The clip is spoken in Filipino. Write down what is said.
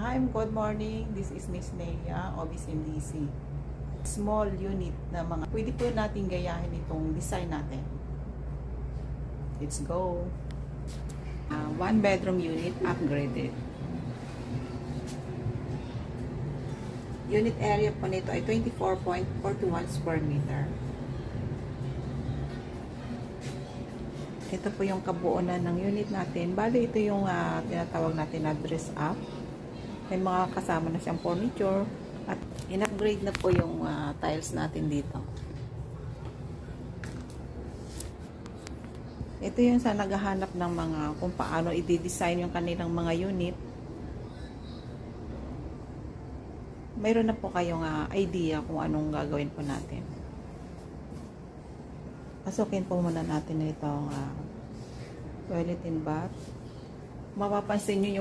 Hi, good morning. This is Miss Nea, Obis MDC. Small unit na mga pwede po natin gayahin itong design natin. Let's go. One bedroom unit upgraded. Unit area po nito ay 24.41 square meter. Ito po yung kabuuan ng unit natin. Bali, ito yung tinatawag natin na dress up. May mga kasama na siyang furniture at in-upgrade na po yung tiles natin dito. Ito yung sa naghahanap ng mga kung paano i-design yung kanilang mga unit. Mayroon na po kayong idea kung anong gagawin po natin. Pasukin po muna natin itong toilet and bath. Mapapansin nyo yung